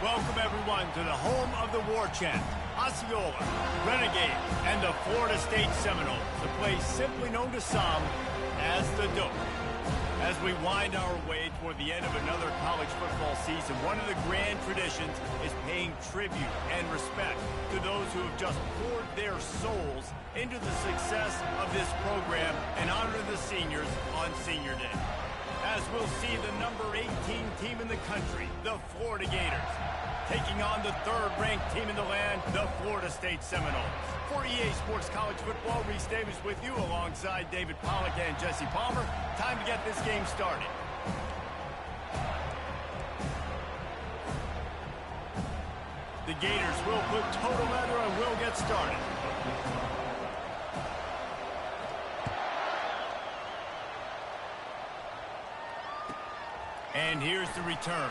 Welcome, everyone, to the home of the War Chant, Osceola, Renegade, and the Florida State Seminoles, a place simply known to some as the Dome. As we wind our way toward the end of another college football season, one of the grand traditions is paying tribute and respect to those who have just poured their souls into the success of this program and honor the seniors on Senior Day. As we'll see the number 18 team in the country, the Florida Gators, taking on the third-ranked team in the land, the Florida State Seminoles. For EA Sports College Football, Reese Davis with you alongside David Pollack and Jesse Palmer. Time to get this game started. The Gators will put total leather and will get started. And here's the return.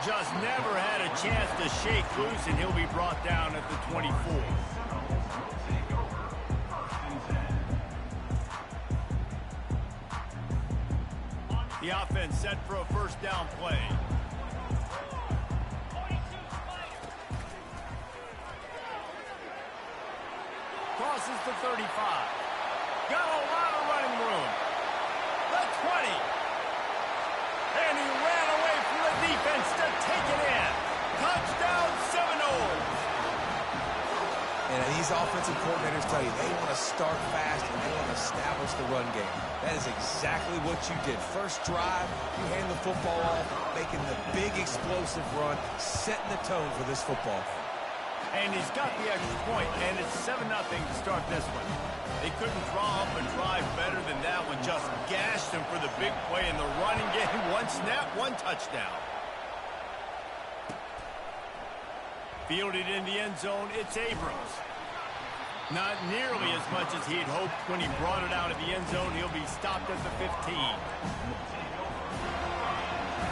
Just never had a chance to shake loose, and he'll be brought down at the 24. The offense set for a first down play. Crosses the 35. Got a lot of running room. The 20. And he ran away from the defense to take it in. Touchdown, Seminoles. And these offensive coordinators tell you they want to start fast and they want to establish the run game. That is exactly what you did. First drive, you hand the football off, making the big explosive run, setting the tone for this football game. And he's got the extra point, and it's 7-0 to start this one. They couldn't draw up a drive better than that one. Just gashed him for the big play in the running game. One snap, one touchdown. Fielded in the end zone, it's Abrams. Not nearly as much as he had hoped when he brought it out of the end zone. He'll be stopped at the 15.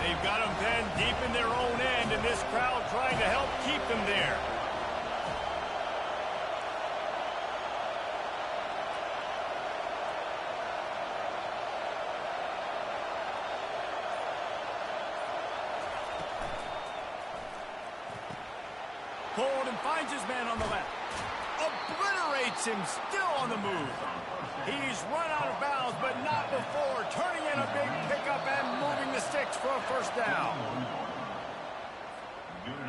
They've got him then deep in their own end, and this crowd trying to help keep them there. Hold and finds his man on the left. Obliterates him, still on the move. He's run out of bounds, but not before. Turning in a big pickup and moving the sticks for a first down.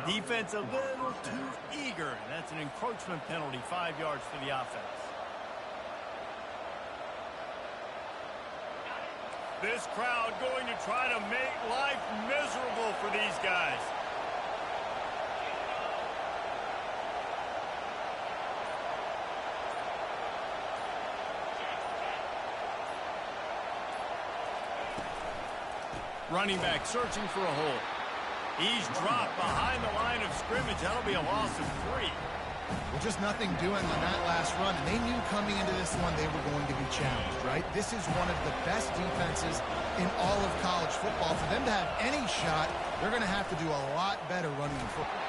Defense a little too eager. That's an encroachment penalty, 5 yards for the offense. This crowd going to try to make life miserable for these guys. Running back searching for a hole. He's dropped behind the line of scrimmage. That'll be a loss of 3. Well, just nothing doing on that last run. And they knew coming into this one they were going to be challenged, right? This is one of the best defenses in all of college football. For them to have any shot, they're going to have to do a lot better running the football.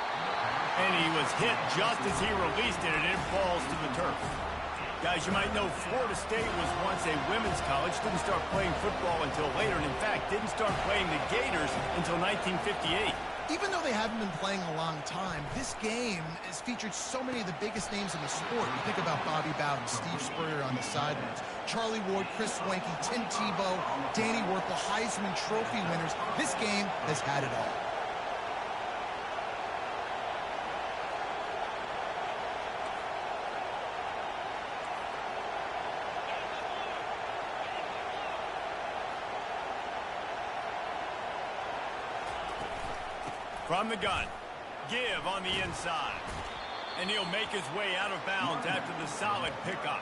And he was hit just as he released it, and it falls to the turf. Guys, you might know Florida State was once a women's college, didn't start playing football until later, and in fact, didn't start playing the Gators until 1958. Even though they haven't been playing a long time, this game has featured so many of the biggest names in the sport. You think about Bobby Bowden, Steve Spurrier on the sidelines, Charlie Ward, Chris Swanky, Tim Tebow, Danny Werfel, Heisman Trophy winners. This game has had it all. From the gun, give on the inside. And he'll make his way out of bounds after the solid pickup.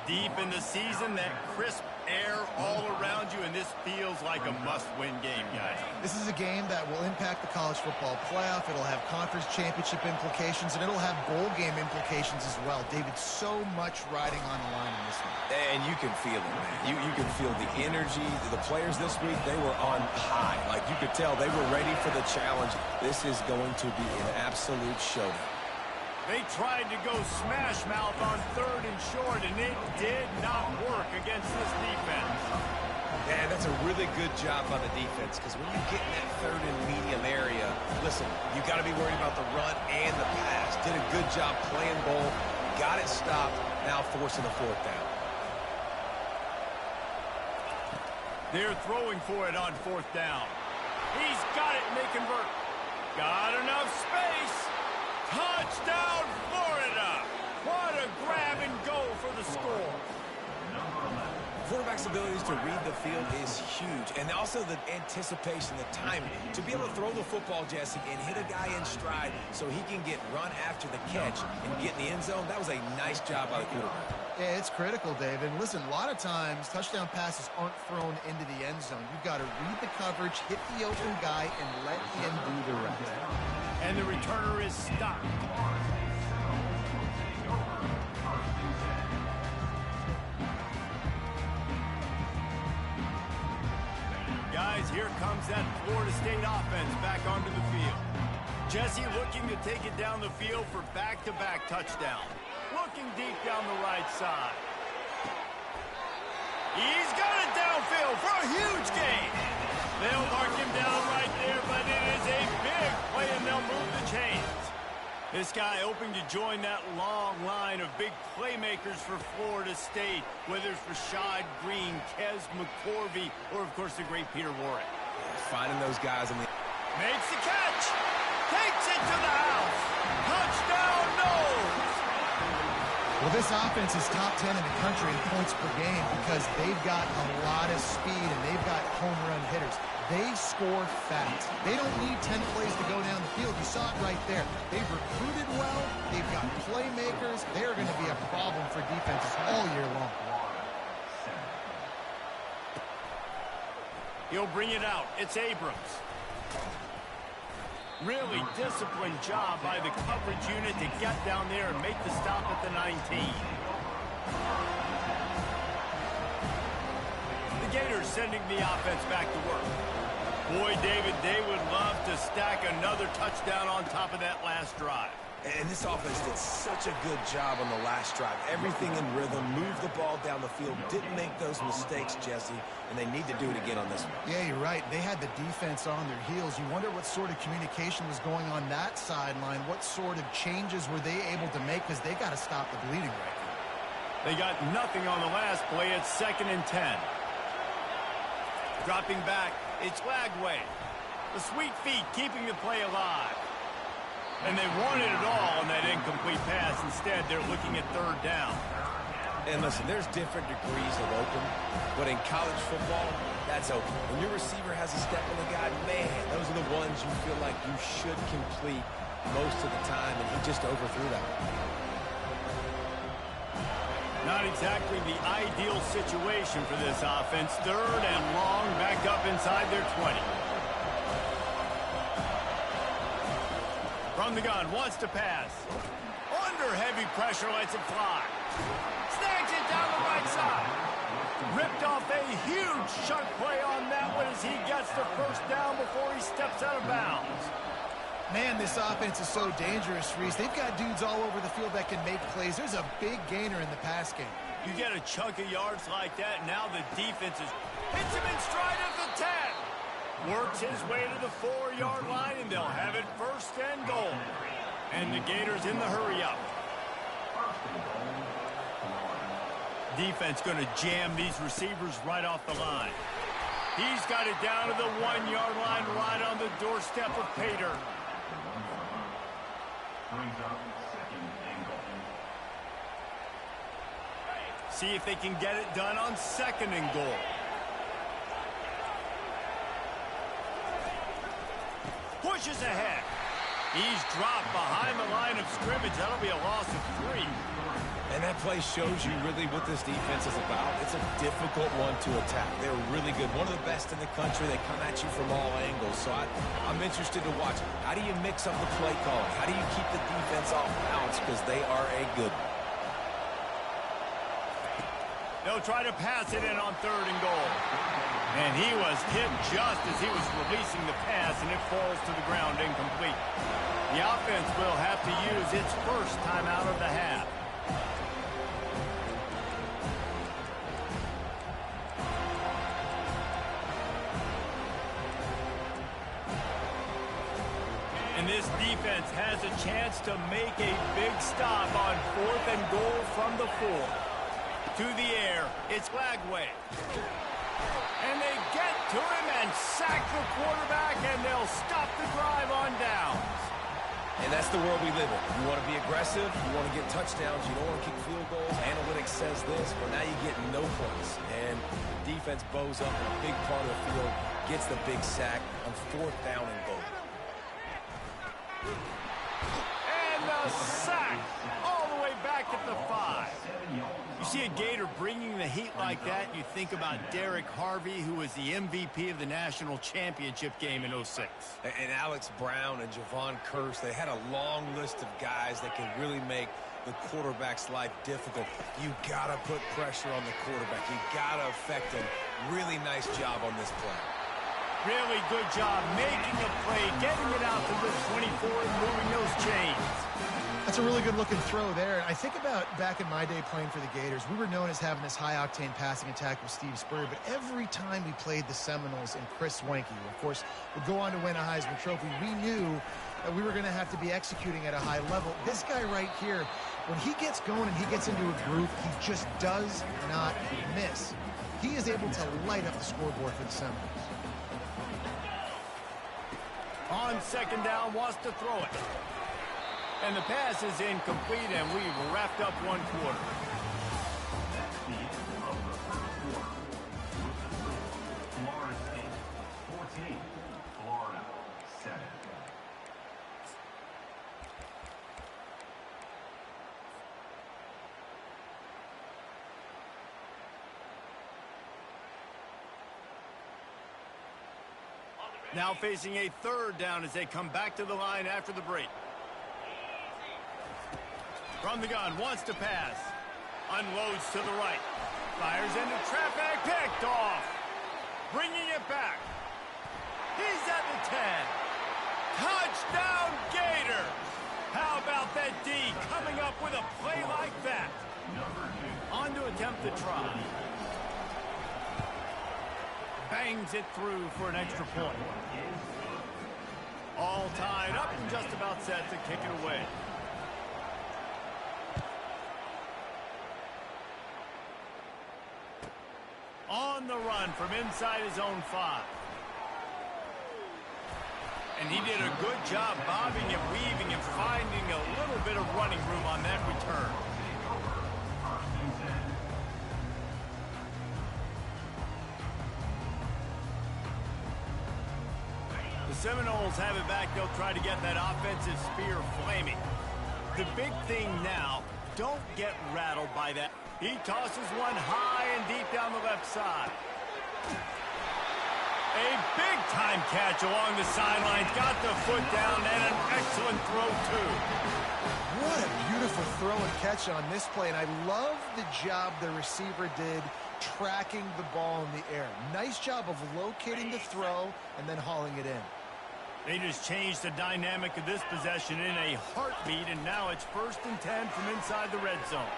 Deep in the season, that crisp air all around you, and this feels like a must-win game, guys. This is a game that will impact the college football playoff. It'll have conference championship implications, and it'll have bowl game implications as well. David, so much riding on the line in this one. And you can feel it, man. You can feel the energy. The players this week, they were on high. Like, you could tell they were ready for the challenge. This is going to be an absolute showdown. They tried to go smash mouth on 3rd and short, and it did not work against this defense. Yeah, that's a really good job by the defense, because when you get in that 3rd and medium area, listen, you got to be worried about the run and the pass. Did a good job playing both. Got it stopped. Now forcing the fourth down. They're throwing for it on fourth down. He's got it and they convert. Got enough space. Touchdown, Florida. What a grab and go for the score. Quarterback's abilities to read the field is huge, and also the anticipation, the timing. To be able to throw the football, Jesse, and hit a guy in stride so he can get run after the catch and get in the end zone, that was a nice job by the quarterback. Yeah, it's critical, David. And listen, a lot of times touchdown passes aren't thrown into the end zone. You've got to read the coverage, hit the open guy, and let him do the rest. And the returner is stopped. Guys, here comes that Florida State offense back onto the field. Jesse looking to take it down the field for back-to-back touchdown. Looking deep down the right side. He's got it downfield for a huge gain. They'll mark him down right there, but it is a big play, and they'll move the chains. This guy hoping to join that long line of big playmakers for Florida State, whether it's Rashad Green, Kez McCorvey, or, of course, the great Peter Warrick. Finding those guys in the... Makes the catch. Takes it to the house. Touchdown, Noles. Well, this offense is top 10 in the country in points per game because they've got a lot of speed and they've got home run hitters. They score fast. They don't need 10 plays to go down the field. You saw it right there. They've recruited well. They've got playmakers. They're going to be a problem for defenses all year long. He'll bring it out. It's Abrams. Really disciplined job by the coverage unit to get down there and make the stop at the 19. The Gators sending the offense back to work. Boy, David, they would love to stack another touchdown on top of that last drive. And this offense did such a good job on the last drive. Everything in rhythm, moved the ball down the field, didn't make those mistakes, Jesse, and they need to do it again on this one. Yeah, you're right. They had the defense on their heels. You wonder what sort of communication was going on that sideline. What sort of changes were they able to make because they got to stop the bleeding right now. They got nothing on the last play. It's 2nd and 10. Dropping back, it's Lagway. The sweet feet keeping the play alive. And they wanted it all on that incomplete pass. Instead, they're looking at 3rd down. And listen, there's different degrees of open, but in college football, that's open. When your receiver has a step on the guy, man, those are the ones you feel like you should complete most of the time, and he just overthrew that one. Not exactly the ideal situation for this offense. 3rd and long, back up inside their 20. From the gun, wants to pass. Under heavy pressure, lets it fly. Snags it down the right side. Ripped off a huge chunk play on that one as he gets the 1st down before he steps out of bounds. Man, this offense is so dangerous, Reese. They've got dudes all over the field that can make plays. There's a big gainer in the pass game. You get a chunk of yards like that, now the defense hits him in stride at the 10. Works his way to the 4-yard line, and they'll have it 1st and goal. And the Gators in the hurry-up. Defense going to jam these receivers right off the line. He's got it down to the 1-yard line, right on the doorstep of Pater. See if they can get it done on 2nd and goal. Pushes ahead. He's dropped behind the line of scrimmage. That'll be a loss of 3. And that play shows you really what this defense is about. It's a difficult one to attack. They're really good. One of the best in the country. They come at you from all angles. So I'm interested to watch. How do you mix up the play calling? How do you keep the defense off balance? Because they are a good one. They'll try to pass it in on 3rd and goal. And he was hit just as he was releasing the pass, and it falls to the ground incomplete. The offense will have to use its 1st timeout of the half. And this defense has a chance to make a big stop on 4th and goal from the 4. To the air, it's Lagway. And they get to him and sack the quarterback, and they'll stop the drive on downs. And that's the world we live in. You want to be aggressive, you want to get touchdowns, you don't want to kick field goals. Analytics says this, but now you get no points. And defense bows up in a big part of the field, gets the big sack on 4th down and goal. And the sack all the way back at the 5. You see a Gator bringing the heat like that, you think about Derek Harvey, who was the MVP of the national championship game in 06. And Alex Brown and Javon Curse, they had a long list of guys that can really make the quarterback's life difficult. You got to put pressure on the quarterback. You got to affect him. Really nice job on this play. Really good job making a play, getting it out to the 24 and moving those chains. That's a really good-looking throw there. I think about back in my day playing for the Gators, we were known as having this high-octane passing attack with Steve Spurrier, but every time we played the Seminoles and Chris Wenke, who, of course, would go on to win a Heisman Trophy, we knew that we were going to have to be executing at a high level. This guy right here, when he gets going and he gets into a groove, he just does not miss. He is able to light up the scoreboard for the Seminoles. On 2nd down, wants to throw it. And the pass is incomplete, and we've wrapped up 1 quarter. Florida State 14, Florida 7. Now facing a 3rd down as they come back to the line after the break. From the gun, wants to pass. Unloads to the right. Fires into traffic, picked off. Bringing it back. He's at the 10. Touchdown, Gator. How about that D coming up with a play like that? On to attempt the try. Bangs it through for an extra point. All tied up and just about set to kick it away. On the run from inside his own 5. And he did a good job bobbing and weaving and finding a little bit of running room on that return. The Seminoles have it back. They'll try to get that offensive spear flaming. The big thing now, don't get rattled by that. He tosses one high and deep down the left side. A big-time catch along the sidelines. Got the foot down and an excellent throw, too. What a beautiful throw and catch on this play, and I love the job the receiver did tracking the ball in the air. Nice job of locating the throw and then hauling it in. They just changed the dynamic of this possession in a heartbeat, and now it's 1st and 10 from inside the red zone.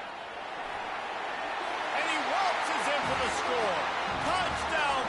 And he waltzes in for the score. Touchdown!